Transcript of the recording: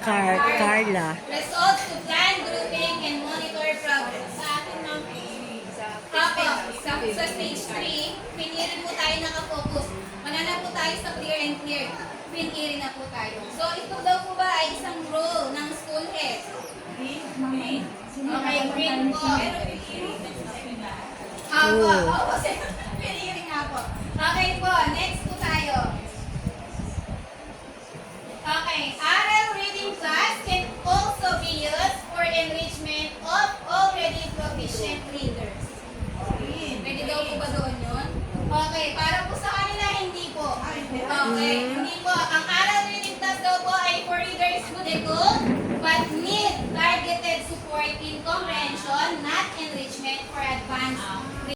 Carla. Results to plan, grouping, and monitor progress. Sa atin ng sa stage 3, piniri po tayo nakafocus. Mananap po tayo sa clear and clear. Piniri na po tayo. So, ito daw po ba ay isang role ng school head? Okay, green po. Apo. Opo, piniri nga po. Okay po, next po tayo. Okay, oral reading class can also be used for enrichment of already proficient readers.